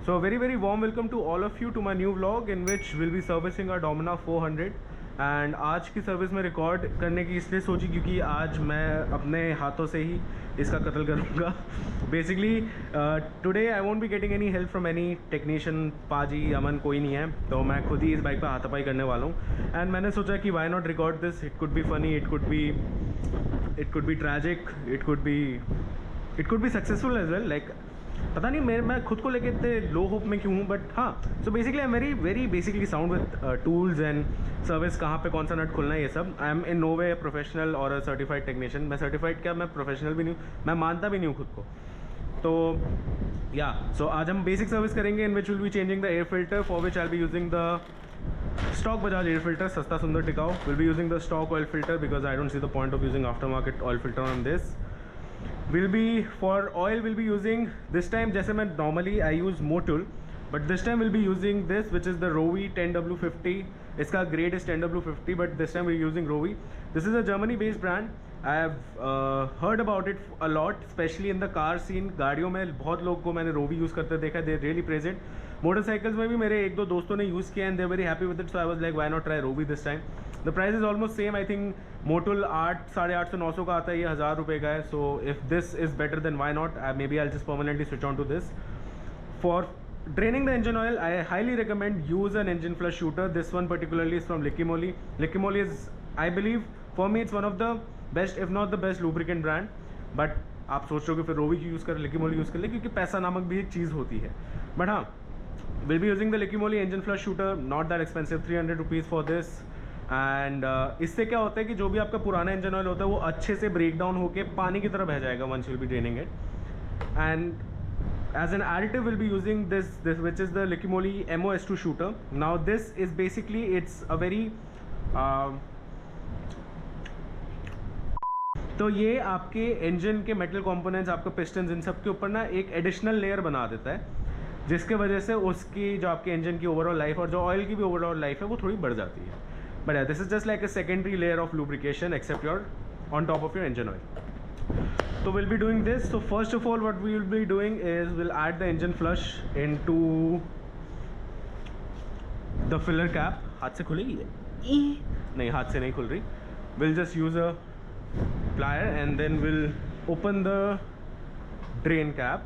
So very warm welcome to all of you to my new vlog in which we'll be servicing our Domina 400 and आज की service में record करने की इसलिए सोची क्योंकि आज मैं अपने हाथों से ही इसका कत्ल करूँगा। Basically today I won't be getting any help from any technician, पाजी अमन कोई नहीं है, तो मैं खुद ही इस बाइक पर हाथापाई करने वाला हूँ। एंड मैंने सोचा कि why not record this, it could be funny, it could be tragic, it could be successful as well. Like पता नहीं मैं खुद को लेके इतने लो होप में क्यों हूँ, बट हाँ, so basically I am very basically sound with tools and service, कहाँ पे कौन सा नट खुलना है, ये सब। I am in no way professional और अ सर्टिफाइड टेक्नीशियन। मैं सर्टिफाइड क्या, मैं प्रोफेशनल भी नहीं हूँ, मैं मानता भी नहीं हूँ खुद को। तो या सो आज हम बेसिक सर्विस करेंगे in which will be changing the air filter, for which I will be using the stock Bajaj air filter, सस्ता सुंदर टिकाऊ। Will be using the stock oil filter because I don't see the point of using aftermarket oil filter on this. For oil we'll be using this time, जैसे मैं normally I use Motul, but this time we'll be using this which is the Rovi 10W50. इसका grade is 10W50, but this time we're using Rovi. This is a Germany based brand. I have heard about it a lot, especially in the car scene. गाड़ियों में बहुत लोग को मैंने Rovi use करते देखा, they really praise it. Motorcycles में भी मेरे एक दो दोस्तों ने यूज़ किया and they're very happy with it, so I was like why not try Rovi this time. The price is almost same. I think Motul 800-850-900 का आता है, ये 1000 रुपये का है. So if this is better then why not? Maybe I'll just permanently switch on to this. For draining the engine oil, I highly recommend use an engine flush shooter. This one particularly is from Liqui Moly. Liqui Moly is, I believe, for me it's one of the best, if not the best lubricant brand. But आप सोच रहे हो कि फिर रोवी की use कर, Liqui Moly use कर ले, क्योंकि पैसा नामक भी एक चीज़ होती है। बट हाँ, we'll be using the Liqui Moly engine flush shooter, not that expensive, 300 rupees for this. And इससे क्या होता है कि जो भी आपका पुराना इंजन ऑयल होता है वो अच्छे से ब्रेक डाउन होकर पानी की तरह बह जाएगा once you'll be draining it. And as an additive we'll be using this which is the Liqui Moly MOS2 shooter. Now this is basically, it's a very तो ये आपके इंजन के मेटल कंपोनेंट्स, आपका पिस्टन्स, इन सब के ऊपर ना एक एडिशनल लेयर बना देता है, जिसके वजह से उसकी जो आपके इंजन की ओवरऑल लाइफ और जो ऑयल की भी ओवरऑल लाइफ है वो थोड़ी बढ़ जाती है। But yeah, this is just like a secondary layer of lubrication except you're on top of your engine oil. So we'll be doing this. So first of all what we will be doing is we'll add the engine flush into the filler cap. हाथ से खुलेगी ये? नहीं, हाथ से नहीं खुल रही. We'll just use a plier and then we'll open the drain cap.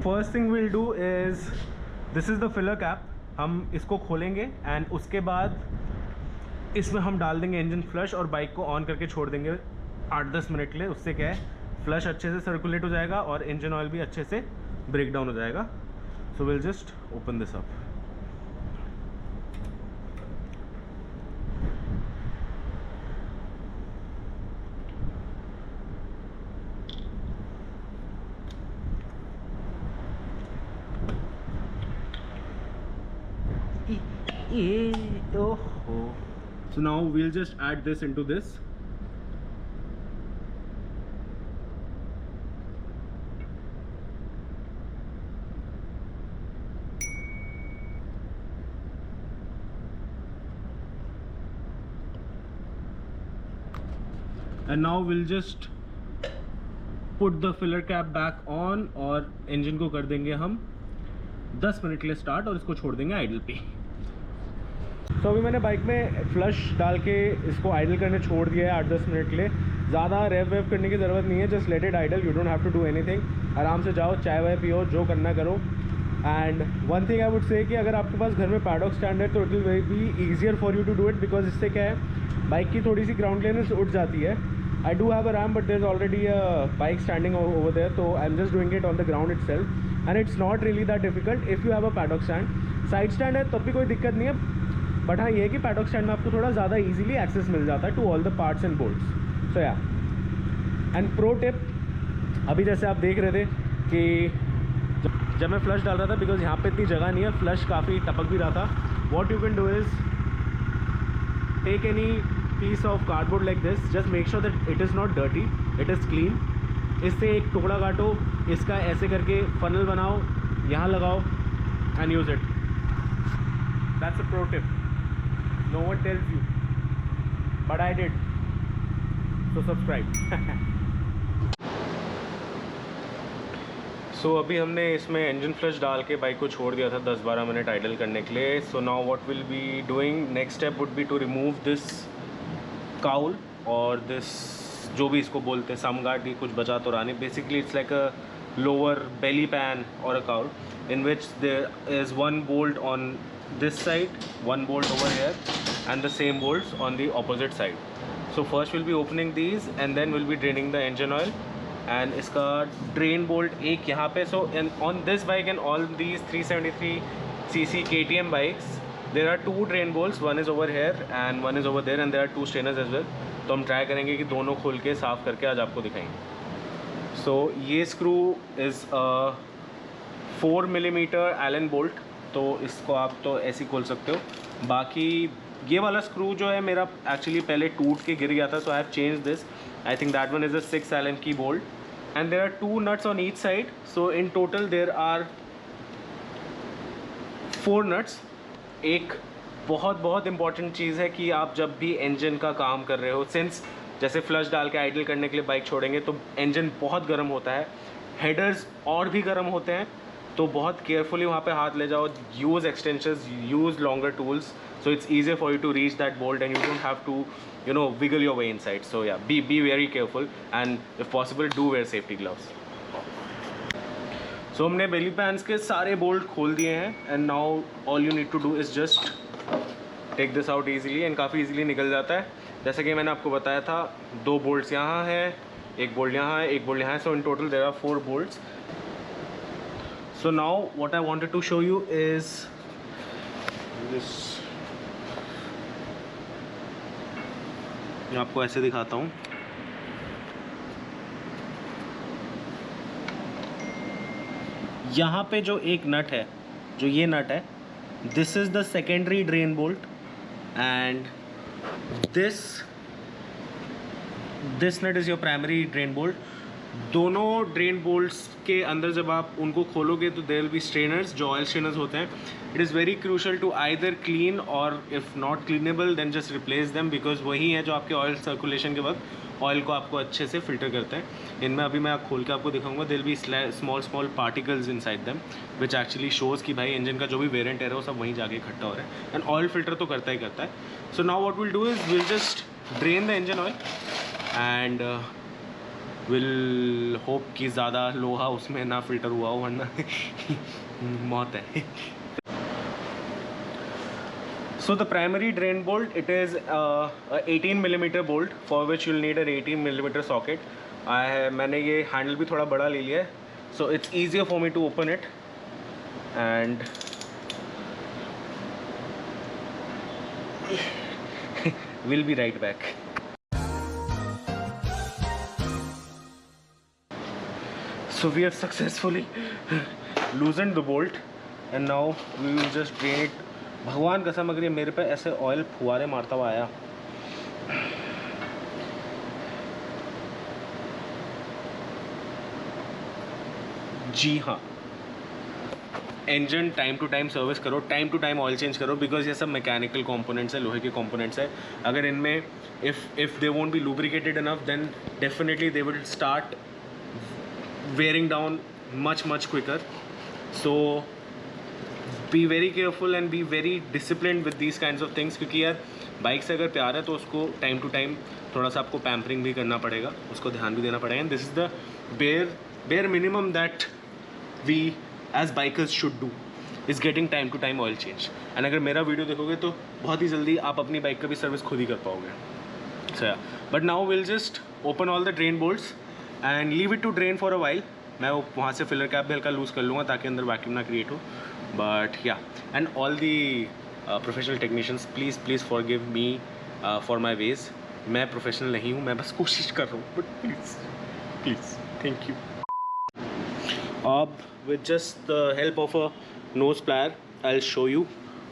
First thing we'll do is, this is the filler cap. हम इसको खोलेंगे एंड उसके बाद इसमें हम डाल देंगे इंजन फ्लश और बाइक को ऑन करके छोड़ देंगे 8-10 मिनट के लिए। उससे क्या है, फ्लश अच्छे से सर्कुलेट हो जाएगा और इंजन ऑयल भी अच्छे से ब्रेक डाउन हो जाएगा। So will just open this up. So now we'll just add this into this. And now we'll just put the filler cap back on और इंजन को कर देंगे हम 10 मिनट के लिए स्टार्ट और इसको छोड़ देंगे आइडल पे। तो अभी मैंने बाइक में फ्लश डाल के इसको आइडल करने छोड़ दिया है 8-10 मिनट के लिए। ज़्यादा रेव वेव करने की ज़रूरत नहीं है, just let it idle, you don't have to do anything. आराम से जाओ, चाय वाय पियो, जो करना करो। And one thing I would say कि अगर आपके पास घर में पैडॉक स्टैंड है तो it will be easier for you to do it, because इससे क्या है, बाइक की थोड़ी सी ग्राउंड क्लियरेंस उठ जाती है। I do have a ram but there is already a bike standing over there, तो I am just doing it on the ground itself and it's not really that difficult if you have a paddock stand. Side stand है तब भी कोई दिक्कत नहीं है, but हाँ ये है कि पैडॉक स्टैंड में आपको थोड़ा ज़्यादा इजीली एक्सेस मिल जाता है to all the parts and bolts. So yeah, and pro tip, अभी जैसे आप देख रहे थे कि जब मैं फ्लश डाल रहा था, बिकॉज यहाँ पे इतनी जगह नहीं है, फ्लश काफ़ी टपक भी रहा था, what you can do is take any piece of cardboard like this, just make sure that it is not dirty, it is clean. इससे एक टुकड़ा काटो, इसका ऐसे करके फनल बनाओ, यहाँ लगाओ and use it. That's a pro tip, no one tells you, but I did, so subscribe. सो अभी हमने इसमें इंजन फ्लश डाल के बाइक को छोड़ दिया था 10-12 मिनट आइडल करने के लिए. So now what will be doing, next step would be to remove this cowl और दिस जो भी इसको बोलते हैं समगार्ड. ये कुछ बचा तो रहा नहीं. Basically it's like a lower Bailey pan और अ cowl in which there is one bolt on this side, one bolt over here, and the same bolts on the opposite side. So first we'll be opening these and then we'll be draining the engine oil. And इसका drain bolt एक यहाँ पे. So on this bike and all these 373cc KTM bikes, there are two drain bolts. One is over here and one is over there, and there are two strainers as well. तो हम try करेंगे कि दोनों खोल के साफ़ करके आज आपको दिखाएंगे. So ये screw is a 4 millimetre Elon bolt. तो इसको आप तो ऐसे ही खोल सकते हो. बाकी ये वाला स्क्रू जो है मेरा एक्चुअली पहले टूट के गिर गया था. So I have change this. I think that one is a 6 Allen key bolt and there are 2 nuts on each side. So in total there are 4 nuts. एक बहुत इंपॉर्टेंट चीज़ है कि आप जब भी इंजन का काम कर रहे हो, सिंस जैसे फ्लश डाल के आइडल करने के लिए बाइक छोड़ेंगे तो इंजन बहुत गर्म होता है, हेडर्स और भी गर्म होते हैं. तो बहुत केयरफुली वहाँ पे हाथ ले जाओ. Use extensions, use longer tools, so it's easier for you to reach that bolt and you don't have to wiggle your way inside. So yeah, be very careful and if possible do wear safety gloves. So हमने बेली pans के सारे bolt खोल दिए हैं and now all you need to do is just take this out easily. And काफ़ी easily निकल जाता है. जैसे कि मैंने आपको बताया था, 2 बोल्ट्स यहाँ हैं, एक बोल्ट यहाँ है, एक बोल्ट यहाँ है. So in total there are 4 bolts. So now what I wanted to show you is this. मैं आपको ऐसे दिखाता हूँ. यहाँ पे जो एक नट है, जो ये नट है, this is the secondary drain bolt and this nut is your primary drain bolt. दोनों ड्रेन बोल्ट्स के अंदर जब आप उनको खोलोगे तो देयर विल बी स्ट्रेनर्स, जो ऑयल स्ट्रेनर्स होते हैं. It is very crucial to either clean और if not cleanable then just replace them, because वही है जो आपके ऑयल सर्कुलेशन के वक्त ऑयल को आपको अच्छे से फिल्टर करते हैं. इनमें अभी मैं खोल के आपको दिखाऊंगा. There will be small particles inside them which actually shows कि भाई इंजन का जो भी वेरिएंट है वो सब वहीं जाके इकट्ठा हो रहा है. एंड ऑयल फिल्टर तो करता ही करता है. सो now what will do is will just drain the engine oil and will hope कि ज़्यादा लोहा उसमें ना फिल्टर हुआ हो, वरना मौत है. So the primary drain bolt, it is a 18 millimeter bolt for which you'll need an 18 millimeter socket. मैंने ये हैंडल भी थोड़ा बड़ा ले लिया है, so it's easier for me to open it and we'll be right back. So we have successfully loosened the bolt and now we will just drain it. भगवान कसम अगर ये मेरे पे ऐसे ऑयल फुहारे मारता हुआ आया, जी हाँ, engine time to time service करो, time to time oil change करो, बिकॉज ये सब मैकेनिकल कंपोनेंट्स है, लोहे के कंपोनेंट्स है. अगर इनमें if they won't be lubricated enough then definitely they will start wearing down much quicker. So be very careful and be very disciplined with these kinds of things, क्योंकि यार bike से अगर प्यार है तो उसको टाइम टू टाइम थोड़ा सा आपको पैम्परिंग भी करना पड़ेगा, उसको ध्यान भी देना पड़ेगा. And this is the bare minimum that we as bikers should do is getting time to time oil change. And अगर मेरा वीडियो देखोगे तो बहुत ही जल्दी आप अपनी बाइक का भी सर्विस खुद ही कर पाओगे. So yeah, but now we'll just open all the drain bolts and leave it to drain for a while. मैं वहाँ से फिलर कैप भी हल्का लूज़ कर लूँगा ताकि अंदर वैक्यूम ना क्रिएट हो. But yeah, and all the professional technicians please forgive me for my ways. मैं प्रोफेशनल नहीं हूँ, मैं बस कोशिश कर रहा हूँ, बट प्लीज़ थैंक यू. अब with just the help of a nose plier I will show you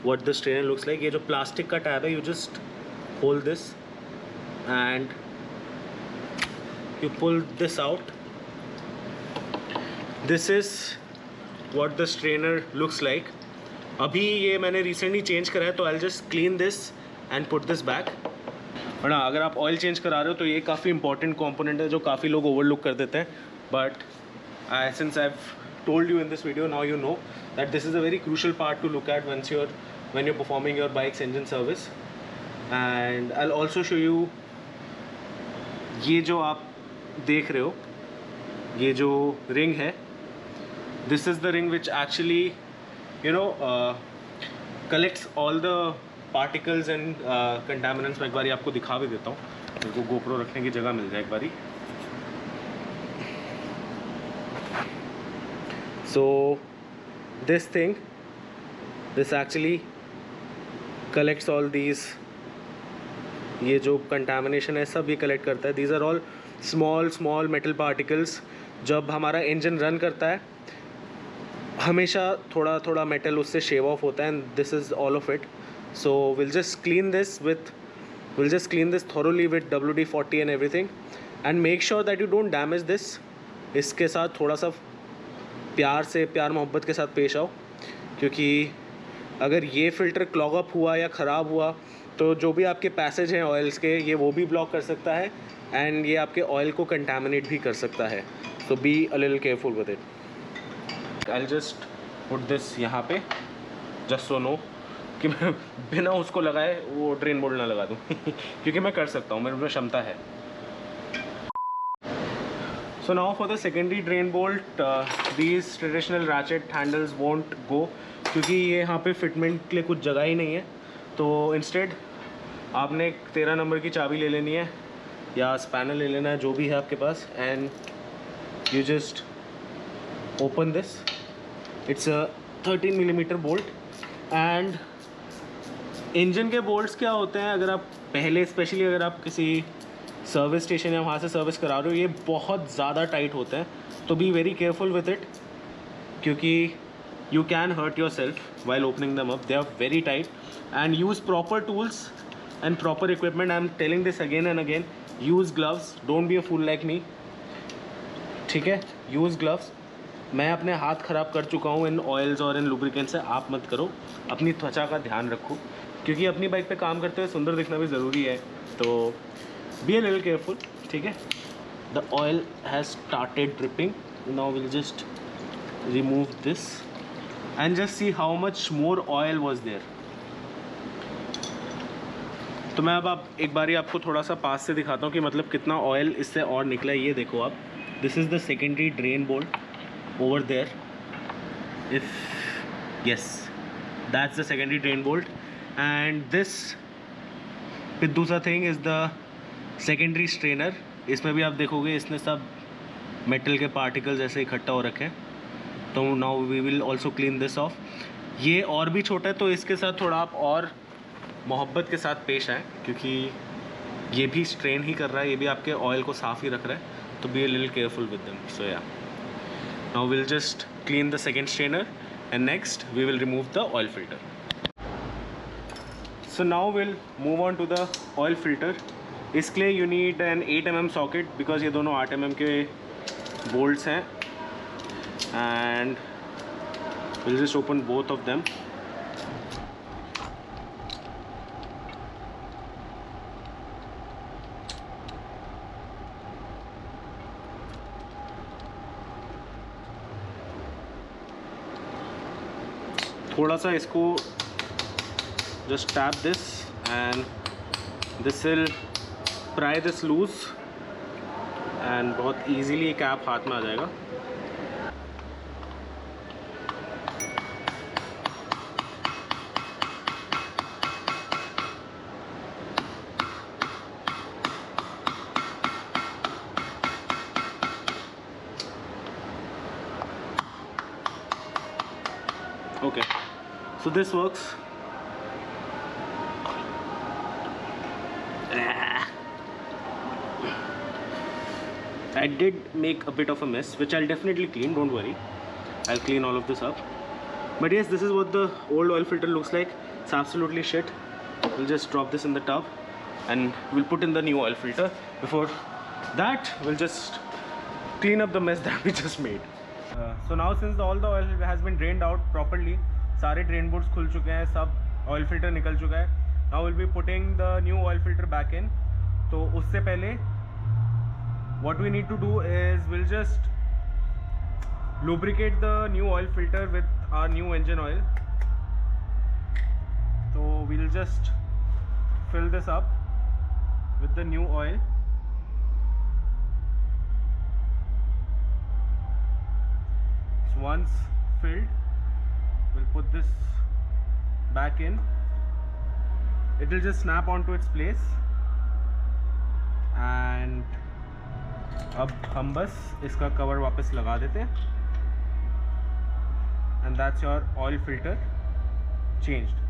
what the strainer looks like. ये जो प्लास्टिक का टैब है, you just hold this and you pull this out. This is what the strainer looks like. अभी ये मैंने recently change करा है, तो I'll just clean this and put this back. और ना, अगर आप ऑयल चेंज करा रहे हो तो ये काफ़ी इंपॉर्टेंट कंपोनेंट है जो काफ़ी लोग ओवरलुक कर देते हैं. But since I've told you in this video, now you know that this is a very crucial part to look at when you're performing your bike's engine service. And I'll also show you ये जो आप देख रहे हो, ये जो ring है, this is the ring which actually collects all the particles and contaminants. मैं एक बारी आपको दिखा भी देता हूँ, मेरे को GoPro रखने की जगह मिल जाए एक बारी. So this actually collects all these, ये जो contamination है सब ये collect करता है. These are all small metal particles. जब हमारा engine run करता है हमेशा थोड़ा metal उससे shave off होता है, and this is all of it. So we'll just clean this thoroughly with WD-40 and everything, and make sure that you don't damage this. इसके साथ थोड़ा सा प्यार मोहब्बत के साथ पेश आओ, क्योंकि अगर ये फ़िल्टर क्लॉग अप हुआ या ख़राब हुआ तो जो भी आपके पैसेज हैं ऑयल्स के, ये वो भी ब्लॉक कर सकता है, एंड ये आपके ऑयल को कंटामिनेट भी कर सकता है. So be a little careful with it. I will just put this यहाँ पे, जस्ट सो नो कि मैं बिना उसको लगाए वो ड्रेन बोल्ट ना लगा दूँ क्योंकि मैं कर सकता हूँ, मेरे में क्षमता है. So now for the secondary drain bolt, these traditional ratchet handles won't go, क्योंकि ये यहाँ पे फिटमेंट के लिए कुछ जगह ही नहीं है. तो इंस्टेड आपने 13 नंबर की चाबी ले लेनी है या स्पैनर ले लेना है, जो भी है आपके पास, and you just open this. It's a 13 millimetre bolt. And engine के बोल्ट्स क्या होते हैं, अगर आप पहले स्पेशली अगर आप किसी सर्विस स्टेशन या वहाँ से सर्विस करा रहे हो, ये बहुत ज़्यादा टाइट होते हैं. तो be very careful with it, क्योंकि you can hurt yourself while opening them up. They are very tight. And use proper tools and proper equipment. I am telling this again and again. Use gloves, don't be a fool like me, ठीक है. Use gloves. मैं अपने हाथ ख़राब कर चुका हूँ इन oils और इन लुब्रिकेंट से. आप मत करो. अपनी त्वचा का ध्यान रखो, क्योंकि अपनी बाइक पे काम करते हुए सुंदर दिखना भी ज़रूरी है. तो be a little careful, ठीक है. The oil has started dripping. Now we'll just remove this and just see how much more oil was there. तो मैं अब आप एक बारी आपको थोड़ा सा पास से दिखाता हूँ कि मतलब कितना ऑयल इससे और निकला है. ये देखो आप, this is the secondary drain bolt over there. Yes, that's the secondary drain bolt. And this पिद्दू सा thing is the secondary strainer. इसमें भी आप देखोगे इसने सब मेटल के पार्टिकल्स ऐसे इकट्ठा हो रखे हैं. तो now we will also clean this off. ये और भी छोटा है, तो इसके साथ थोड़ा आप और मोहब्बत के साथ पेश आएँ, क्योंकि ये भी स्ट्रेन ही कर रहा है, ये भी आपके ऑयल को साफ़ ही रख रहा है. तो be a little careful with them. So yeah, now will just clean the second strainer and next we will remove the oil filter. So now will move on to the oil filter. इसके लिए you need an 8 mm socket, because ये दोनों 8 mm के bolts हैं. And will just open both of them. थोड़ा सा इसको just tap this and this will pry this loose, and बहुत easily कैप हाथ में आ जाएगा. Okay, so this works. I did make a bit of a mess, which I'll definitely clean, don't worry. I'll clean all of this up. But yes, this is what the old oil filter looks like. It's absolutely shit. We'll just drop this in the tub and we'll put in the new oil filter. Before that, we'll just clean up the mess that we just made. So now since all the oil has been drained out properly, सारे drain boards खुल चुके हैं, सब oil filter निकल चुका है. Now we'll be putting the new oil filter back in. तो उससे पहले what we need to do is we'll just lubricate the new oil filter with our new engine oil. So we'll just fill this up with the new oil. So once filled, we'll put this back in. It will just snap onto its place. And अब हम बस इसका cover वापस लगा देते हैं. And that's your oil filter changed.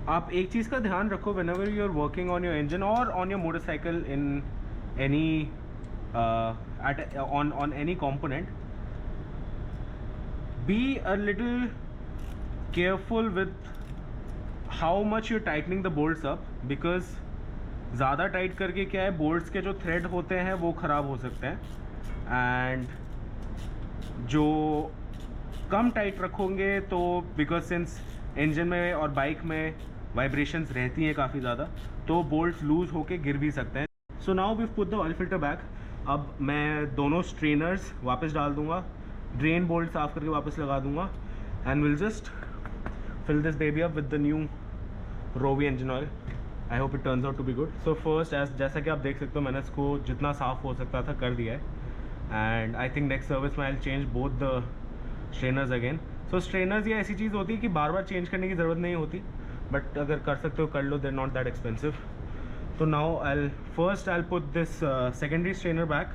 आप एक चीज़ का ध्यान रखो whenever you are working on your engine or on your motorcycle in any on any component, be a little careful with how much you're tightening the bolts up, because ज़्यादा tight करके क्या है, bolts के जो thread होते हैं वो ख़राब हो सकते हैं. एंड जो कम टाइट रखोगे तो बिकॉज सिंस इंजन में और बाइक में वाइब्रेशंस रहती हैं काफ़ी ज़्यादा, तो बोल्ट्स लूज़ होके गिर भी सकते हैं. So now we put the oil filter back. अब मैं दोनों स्ट्रेनर्स वापस डाल दूँगा, ड्रेन बोल्ट साफ़ करके वापस लगा दूँगा. And will just fill this baby up with the new Rovi engine oil. I hope it turns out to be good. So first, जैसा कि आप देख सकते हो, मैंने इसको जितना साफ़ हो सकता था कर दिया है. And I think next service में I'll change both the strainers again. So strainers ये ऐसी चीज़ होती है कि बार बार चेंज करने की ज़रूरत नहीं होती, बट अगर कर सकते हो कर लो, they're not that expensive. So now I'll put this secondary strainer back,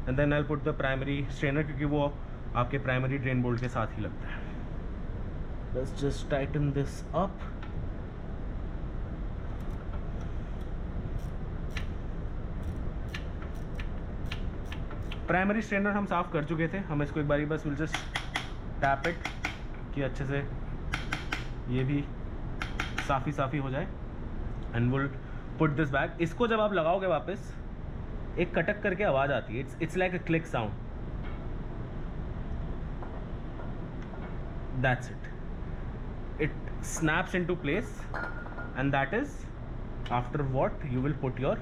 and then I'll put the primary strainer, क्योंकि वो आपके primary drain bolt के साथ ही लगता है. Let's just tighten this up. Primary strainer हम साफ़ कर चुके थे, हम इसको एक बारी बस विल जस्ट टैप इट कि अच्छे से ये भी साफ़ी हो जाए. And will put this back. इसको जब आप लगाओगे वापस, एक कटक करके आवाज़ आती है. It's like a click sound. That's it. It snaps into place, and that is after what you will put your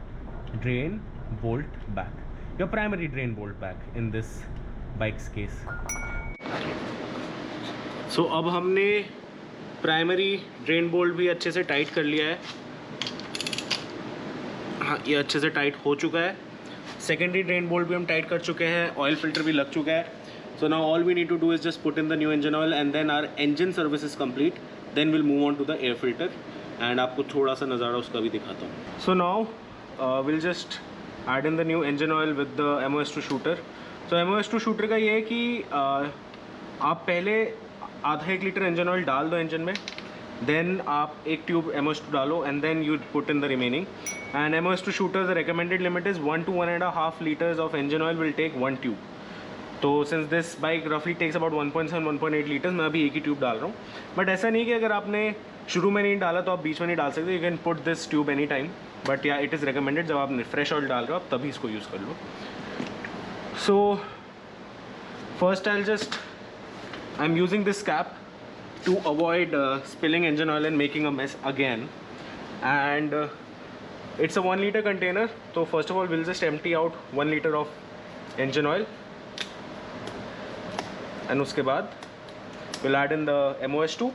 drain bolt back, your primary drain bolt back in this bike's case. So अब हमने primary drain bolt भी अच्छे से tight कर लिया है. हाँ, ये अच्छे से टाइट हो चुका है. सेकेंडरी ड्रेन बोल्ट भी हम टाइट कर चुके हैं. ऑयल फिल्टर भी लग चुका है. So now all we need to do is just put in the new engine oil, and then our engine service is complete. Then we'll move on to the air filter, and आपको थोड़ा सा नज़ारा उसका भी दिखाता हूँ. So now we'll just add in the new engine oil with the MOS2 shooter. So MOS2 shooter का ये है कि आप पहले आधा 1 लीटर engine oil डाल दो engine में, then आप एक ट्यूब MOS2 डालो, and then you put in the remaining. And MOS2 shooter, the recommended limit is 1 to 1.5 liters of engine oil will take one tube. तो सिंस दिस बाइक रफली takes about 1.7-1.8 litres, मैं अभी एक ही tube डाल रहा हूँ. But ऐसा नहीं कि अगर आपने शुरू में नहीं डाला तो आप बीच में नहीं डाल सकते. You can put this tube any time, but या इट इज़ रिकमेंडेड जब आप फ्रेश ऑयल डाल रहे हो आप तभी इसको यूज़ कर लो. So first I am using this cap to avoid spilling engine oil and making a mess again. And it's a 1 litre container. तो first of all will just empty out 1 litre of engine oil, and उसके बाद will add in the MOS2,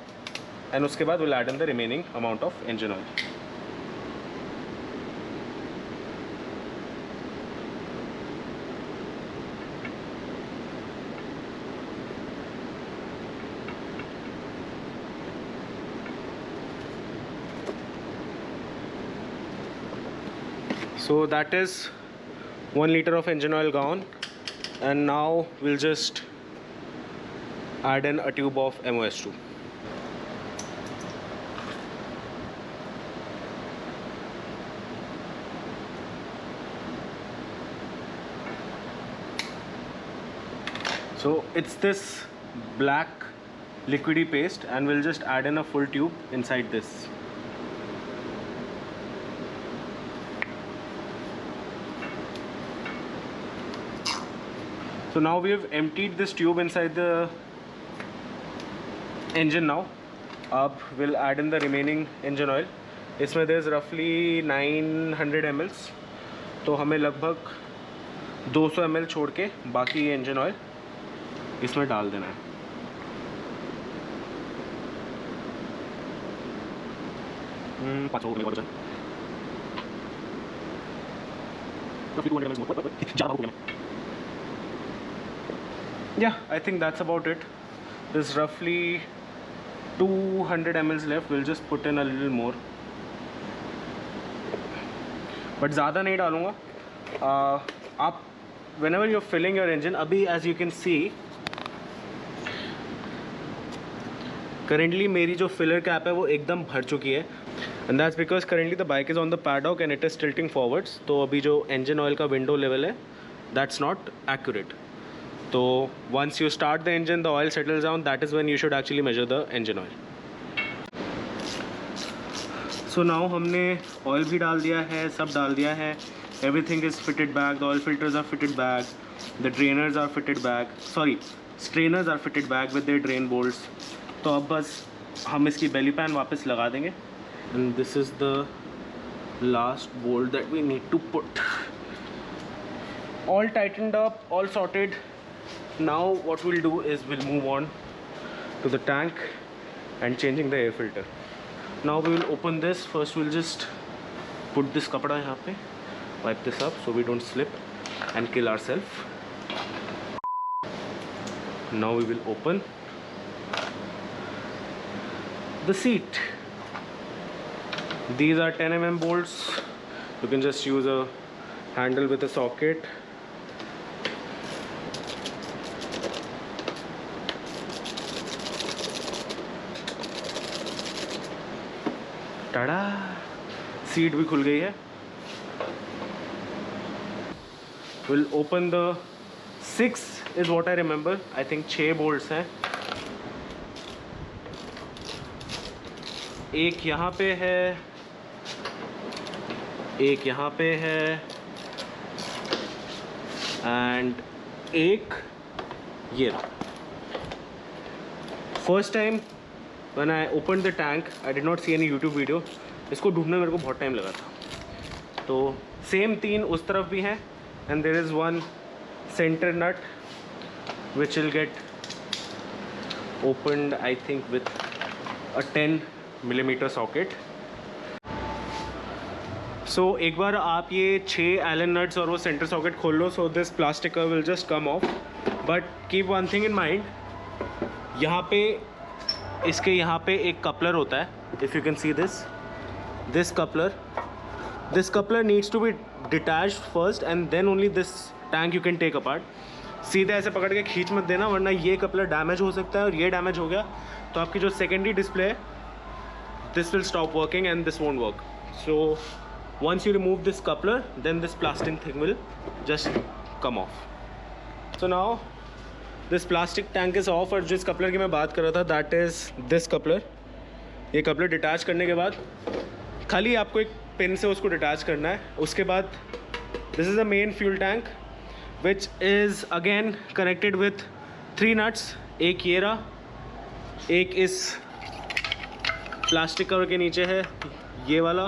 and उसके बाद will add in the remaining amount of engine oil. So that is 1 liter of engine oil gone, and now we'll just add in a tube of MOS2. So it's this black liquidy paste, and we'll just add in a full tube inside this. So now we have emptied this tube inside the engine now, अब will add in the remaining engine oil. इसमें there is रफली 900 ml, तो हमें लगभग 200 ml छोड़ के बाकी ये इंजन ऑयल इसमें डाल देना है। Yeah, I think that's about it. There's roughly 200 ml left. We'll just put in a little more, but ज़्यादा नहीं डालूँगा। आप whenever you're filling your engine, अभी as you can see currently मेरी जो filler cap है वो एकदम भर चुकी है, and that's because currently the bike is on the paddock and it is tilting forwards. तो अभी जो engine oil का window level है that's not accurate. तो once you start the engine, the oil settles down, that is when you should actually measure the engine oil. So now हमने oil भी डाल दिया है, सब डाल दिया है, everything is fitted back, the oil filters are fitted back, the drainers are fitted back, sorry, strainers are fitted back with their drain bolts. तो अब बस हम इसकी belly pan वापस लगा देंगे, and this is the last bolt that we need to put. All tightened up, all sorted. Now what we'll do is we'll move on to the tank and changing the air filter. Now we will open this. First we'll just put this kapda यहाँ पे, wipe this up so we don't slip and kill ourselves. Now we will open the seat. These are 10 mm bolts. You can just use a handle with a socket. Ta-da, seat भी खुल गई है। We'll open the 6 is what I remember. I think 6 bolts हैं। एक यहाँ पे है, एक यहाँ पे है, and एक ये रहा। First time when I opened the tank, I did not see any YouTube video. इसको ढूंढने मेरे को बहुत टाइम लगा था। तो सेम 3 उस तरफ भी हैं, and there is one center nut which will get opened I think with a 10 mm socket. So एक बार आप ये 6 Allen nuts और वो center socket खोल लो, so this plastic will just come off. But keep one thing in mind, यहाँ पे इसके यहाँ पे एक कपलर होता है। If you can see this coupler needs to be detached first and then only this tank you can take apart. सीधे ऐसे पकड़ के खींच मत देना, वरना ये कपलर डैमेज हो सकता है और ये डैमेज हो गया तो आपकी जो सेकेंडरी डिस्प्ले है this will stop working and this won't work. So once you remove this coupler, then this plastic thing will just come off. So now this plastic tank is off, और जिस coupler की मैं बात कर रहा था that is this coupler. ये coupler detach करने के बाद खाली आपको एक पिन से उसको डिटैच करना है। उसके बाद this is the main fuel tank which is again connected with 3 nuts. एक ये रहा, एक इस प्लास्टिक कवर के नीचे है ये वाला,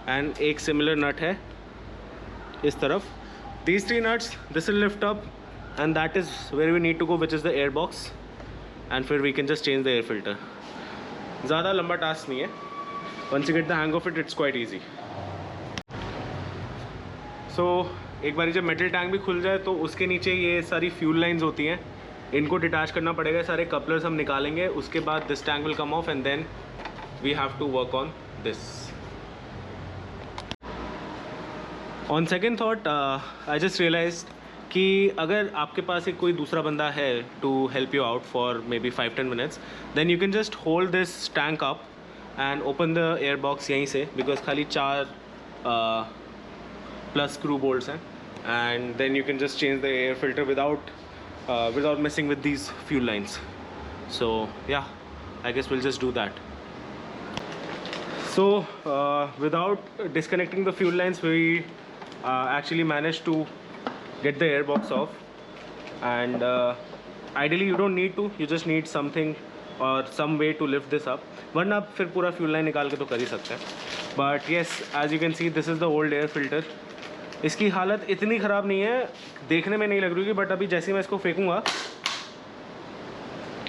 एंड एक सिमिलर नट है इस तरफ. These 3 nuts, this will lift up and that is where we need to go, which is the air box, and फिर we can just change the air filter. ज़्यादा लंबा टास्क नहीं है. Once you get the hang of it, it's quite easy. So एक बार जब metal tank भी खुल जाए तो उसके नीचे ये सारी फ्यूल लाइंस होती हैं, इनको डिटैच करना पड़ेगा. सारे कपलर्स हम निकालेंगे, उसके बाद this tank will come off and then we have to work on this. On second thought I just realised कि अगर आपके पास एक कोई दूसरा बंदा है to help you out for maybe 5-10 minutes, then you can just hold this tank up and open the air box यहीं से, बिकॉज खाली 4 प्लस स्क्रू बोल्ट्स हैं, and then you can just change the air filter without messing with these fuel lines. So yeah, I guess we'll just do that. So without disconnecting the fuel lines, we actually managed to get the airbox off, and ideally you don't need to, you just need something और some way to lift this up, वरना आप फिर पूरा fuel line निकाल के तो कर ही सकते हैं. But yes, as you can see this is the old air filter. इसकी हालत इतनी ख़राब नहीं है, देखने में नहीं लग रही है, बट अभी जैसे ही मैं इसको फेंकूँगा,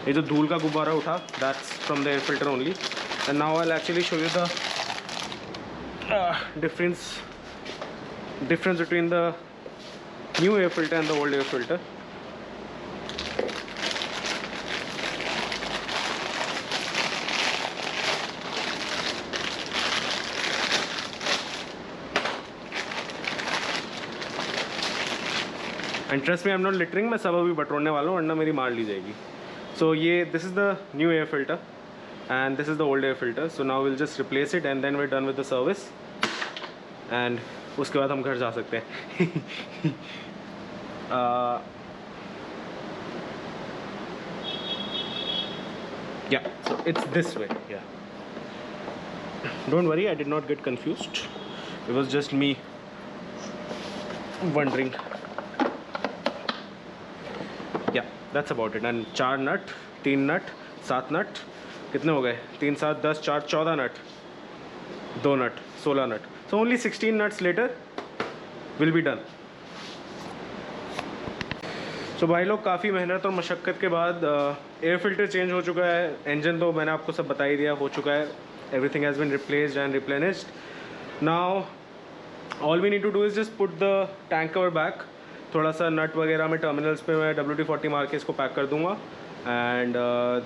ये जो धूल का गुब्बारा उठा, that's from the air filter only. And now I will actually show you the difference between the new air filter and the old air filter. And trust me, I'm not littering, मैं सब अभी बटोरने वाला हूँ वरना मेरी मार ली जाएगी. So ये this is the new air filter and this is the old air filter. So now we'll just replace it and then we're done with the service. And उसके बाद हम घर जा सकते हैं. Yeah, so it's this way. Yeah. Don't worry, I did not get confused. It was just me wondering. Yeah, that's about it. And 4 नट, 3 नट, 7 नट, कितने हो गए? 3, 7, 10, 4, 14 नट, 2 नट, 16 नट. So only 16 nuts later will be done. So भाई लोग, काफ़ी मेहनत और मशक्क़त के बाद एयर फिल्टर चेंज हो चुका है. इंजन तो मैंने आपको सब बता ही दिया, हो चुका है. Everything has been replaced and replenished. Now all we need to do is just put the tank cover back. थोड़ा सा नट वगैरह में टर्मिनल्स पे मैं WD-40 मार के इसको पैक कर दूंगा. And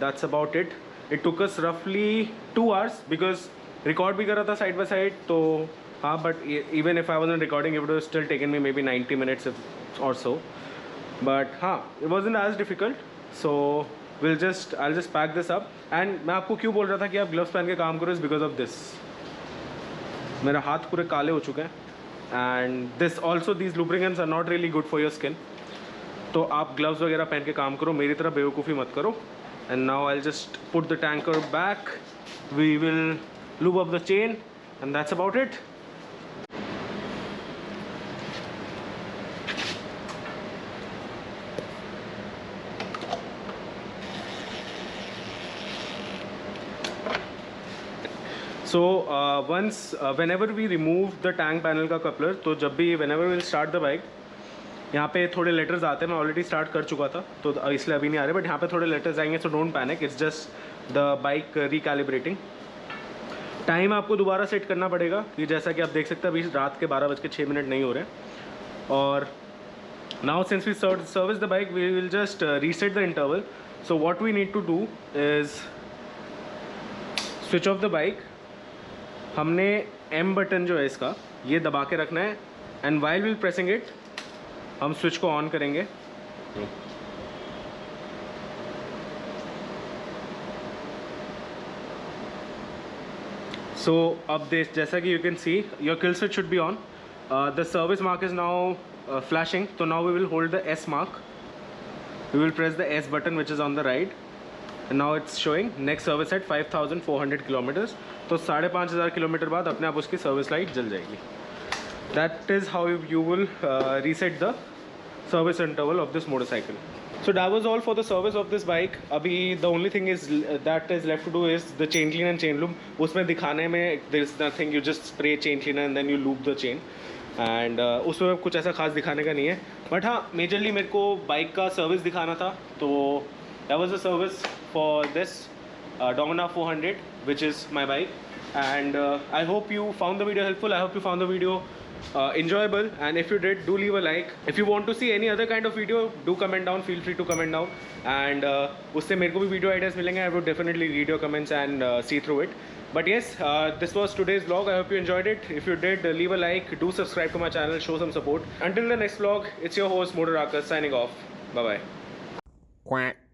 that's about it. It took us रफली 2 hours बिकॉज रिकॉर्ड भी करा था साइड बाई साइड. तो हाँ, but even if I wasn't recording it would still taken me maybe 90 minutes और सो. बट हाँ, it wasn't as difficult. So I just pack this up. And मैं आपको क्यों बोल रहा था कि आप ग्लव्स पहन के काम करो, इज़ बिकॉज ऑफ दिस. मेरा हाथ पूरे काले हो चुके हैं. And this also these lubricants are not really good for your skin. तो आप ग्लव्स वगैरह पहन के काम करो, मेरी तरह बेवकूफ़ी मत करो. And now I just put the tanker back. We will lube up the chain and that's about it. So whenever we remove the tank panel का coupler, तो जब भी whenever we'll start the bike, यहाँ पे थोड़े letters आते हैं. मैं ऑलरेडी स्टार्ट कर चुका था तो इसलिए अभी नहीं आ रहे, बट यहाँ पे थोड़े लेटर्स आएंगे. So don't panic, it's just the bike recalibrating. Time आपको दोबारा सेट करना पड़ेगा, कि जैसा कि आप देख सकते हैं अभी रात के 12:06 नहीं हो रहे. और now since we service the bike, we will just reset the interval. So what we need to do is switch off the bike. हमने M बटन जो है इसका, ये दबा के रखना है. And while we pressing it, हम स्विच को ऑन करेंगे. So अब this, जैसा कि you can see, your kill switch should be on. The service mark is now flashing. So now we will hold the S mark. We will press the S button which is on the right. And now it's showing next service at 5,400 kilometers. तो 5,500 kilometre बाद अपने आप उसकी service light जल जाएगी. That is how you will reset the service interval of this motorcycle. So that was all for the service of this bike. अभी the only thing is that is left to do is the chain cleaner and chain lube. उसमें दिखाने में there is nothing, you just spray chain cleaner and then you lube the chain. And उसमें कुछ ऐसा खास दिखाने का नहीं है. बट हाँ, मेजरली मेरे को बाइक का सर्विस दिखाना था. तो that was the service for this Dominar 400 which is my bike. And I hope you found the video helpful. I hope you found the video enjoyable, and if you did, do leave a like. If you want to see any other kind of video, do comment down, feel free to comment down. And उससे मेरे को भी video ideas मिलेंगे. I would definitely read your comments and see through it. But yes, this was today's vlog. I hope you enjoyed it. If you did, leave a like, do subscribe to my channel, show some support. Until the next vlog, it's your host Motor Rakas signing off. Bye bye. Quack.